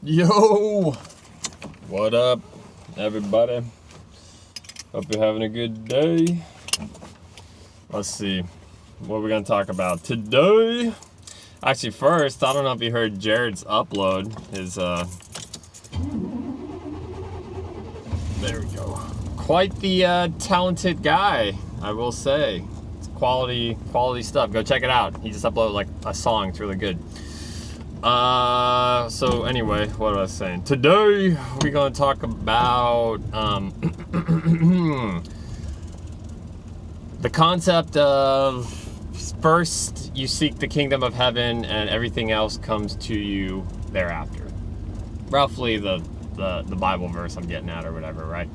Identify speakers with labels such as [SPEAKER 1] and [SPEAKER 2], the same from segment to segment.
[SPEAKER 1] Yo, what up, everybody? Hope you're having a good day. Let's see, what are we gonna talk about today? Actually, first, I don't know if you heard Jared's upload. His there we go. Quite the talented guy, I will say. It's quality stuff. Go check it out. He just uploaded like a song. It's really good. So anyway, what was I saying? Today we're gonna talk about the concept of first you seek the kingdom of heaven and everything else comes to you thereafter. Roughly the Bible verse I'm getting at or whatever, right?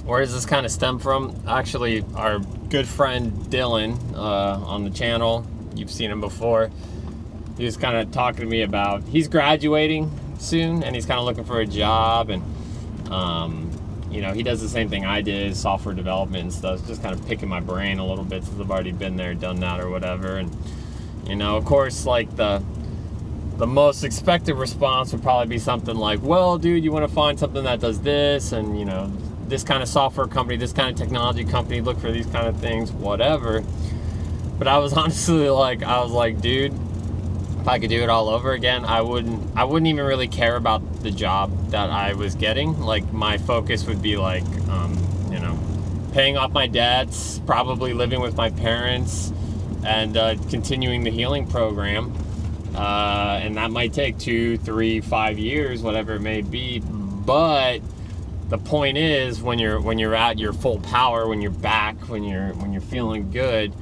[SPEAKER 1] Where does this kind of stem from? Actually, our good friend Dylan on the channel, you've seen him before. He was kind of talking to me about, he's graduating soon and he's kind of looking for a job, and you know, he does the same thing I did, software development and stuff. Just kind of picking my brain a little bit since I've already been there, done that or whatever. And you know, of course, like the most expected response would probably be something like, well, dude, you want to find something that does this, and you know, this kind of software company, this kind of technology company, look for these kind of things, whatever. But I was honestly like, dude, if I could do it all over again, I wouldn't even really care about the job that I was getting. Like, my focus would be like, you know, paying off my debts, probably living with my parents, and continuing the healing program. And that might take 2, 3, 5 years, whatever it may be. But the point is, when you're at your full power, when you're back, when you're feeling good,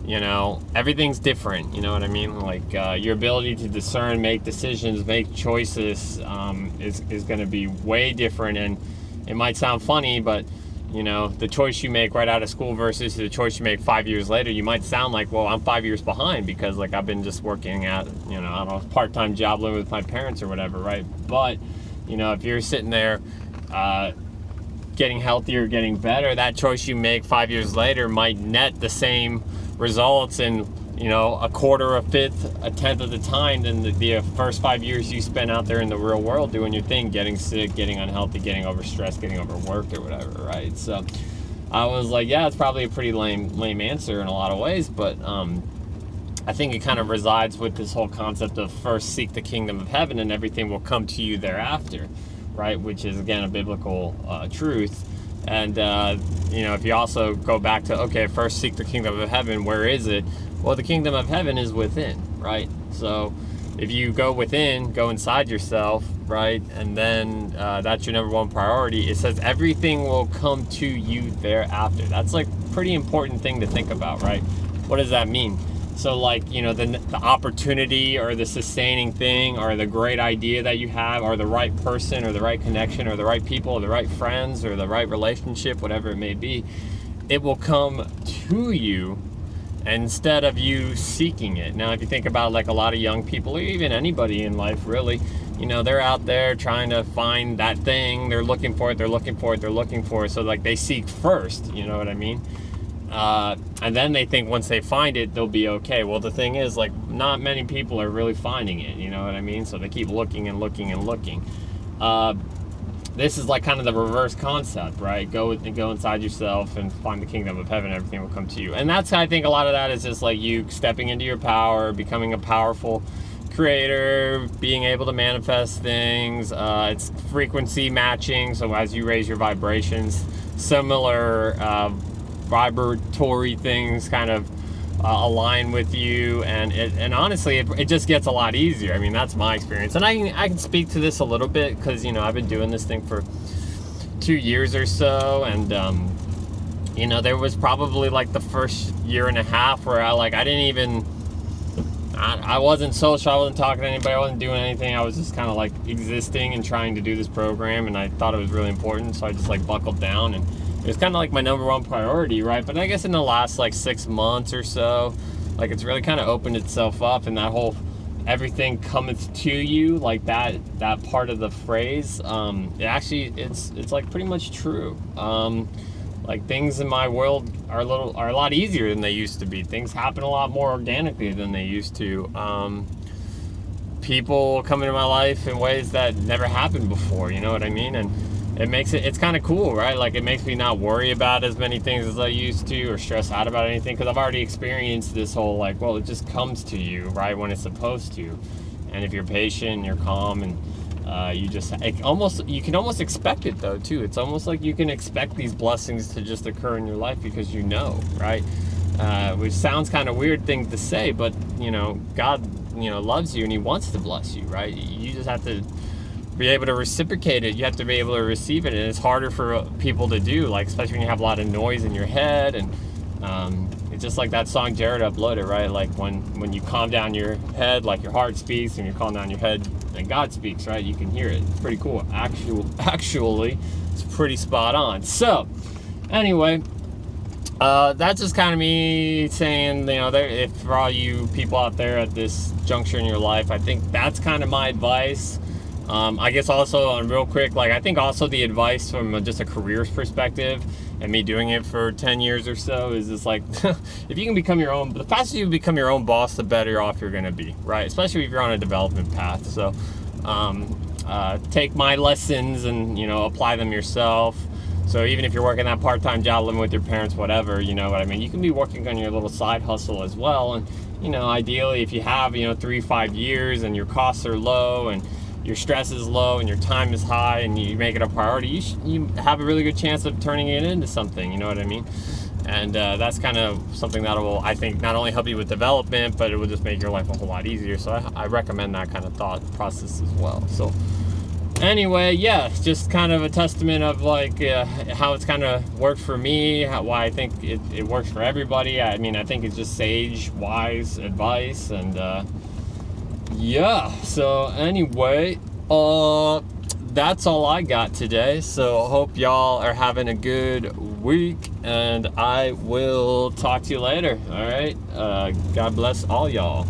[SPEAKER 1] you know, everything's different. You know what I mean? Like, your ability to discern, make decisions, make choices is going to be way different. And it might sound funny, but you know, the choice you make right out of school versus the choice you make 5 years later, you might sound like, well, I'm 5 years behind because like I've been just working at, you know, I don't know, part-time job living with my parents or whatever, right? But you know, if you're sitting there getting healthier, getting better, that choice you make 5 years later might net the same results in, you know, a quarter, a fifth, a tenth of the time than the first 5 years you spent out there in the real world doing your thing, getting sick, getting unhealthy, getting overstressed, getting overworked or whatever, right? So I was like, yeah, it's probably a pretty lame answer in a lot of ways, but I think it kind of resides with this whole concept of first seek the kingdom of heaven and everything will come to you thereafter, right? Which is, again, a biblical truth. And, you know, if you also go back to, okay, first seek the kingdom of heaven, where is it? Well, the kingdom of heaven is within, right? So if you go within, go inside yourself, right? And then that's your number one priority. It says everything will come to you thereafter. That's like a pretty important thing to think about, right? What does that mean? So like, you know, the opportunity or the sustaining thing or the great idea that you have or the right person or the right connection or the right people or the right friends or the right relationship, whatever it may be, it will come to you instead of you seeking it. Now, if you think about like a lot of young people or even anybody in life really, you know, they're out there trying to find that thing. They're looking for it. So like they seek first, you know what I mean? And then they think once they find it, they'll be okay. Well, the thing is, like, not many people are really finding it, you know what I mean? So they keep looking and looking and looking. This is like kind of the reverse concept, right? Go inside yourself and find the kingdom of heaven. Everything will come to you. And that's, I think, a lot of that is just like you stepping into your power, becoming a powerful creator, being able to manifest things. It's frequency matching. So as you raise your vibrations, similar vibratory things kind of align with you, and honestly it just gets a lot easier. I mean, that's my experience, and I can speak to this a little bit because, you know, I've been doing this thing for 2 years or so, and you know, there was probably like the first year and a half where I wasn't social, I wasn't talking to anybody, I wasn't doing anything. I was just kind of like existing and trying to do this program, and I thought it was really important, so I just like buckled down, and it was kind of like my number one priority, right? But I guess in the last like 6 months or so, like it's really kind of opened itself up, and that whole everything cometh to you, like that part of the phrase, it's like pretty much true. Like, things in my world are a lot easier than they used to be. Things happen a lot more organically than they used to. people come into my life in ways that never happened before, you know what I mean? And it's kind of cool, right? Like, it makes me not worry about as many things as I used to, or stress out about anything, because I've already experienced this whole, like, well, it just comes to you, right, when it's supposed to. And if you're patient, you're calm, and you can almost expect it, though, too. It's almost like you can expect these blessings to just occur in your life because you know, right? Which sounds kind of weird thing to say, but, you know, God, you know, loves you and he wants to bless you, right? You just have to be able to reciprocate it. You have to be able to receive it, and it's harder for people to do, like, especially when you have a lot of noise in your head. And it's just like that song Jared uploaded, right? Like, when you calm down your head, like, your heart speaks, and you calm down your head and God speaks, right? You can hear it. It's pretty cool. Actually, it's pretty spot on. So anyway, that's just kind of me saying, you know, if for all you people out there at this juncture in your life, I think that's kind of my advice. I guess also, real quick, like, I think also the advice from just a careers perspective, and me doing it for 10 years or so, is just like, if you can become the faster you become your own boss, the better off you're going to be, right? Especially if you're on a development path. So take my lessons and, you know, apply them yourself. So even if you're working that part-time job, living with your parents, whatever, you know what I mean, you can be working on your little side hustle as well. And, you know, ideally, if you have, you know, 3-5 years and your costs are low and your stress is low and your time is high and you make it a priority, you have a really good chance of turning it into something, you know what I mean? And that's kind of something that will, I think, not only help you with development, but it will just make your life a whole lot easier. So I recommend that kind of thought process as well. So anyway, yeah, just kind of a testament of, like, how it's kind of worked for me, why I think it works for everybody. I mean, I think it's just sage, wise advice. And yeah, so anyway, that's all I got today. So hope y'all are having a good week, and I will talk to you later. All right, God bless all y'all.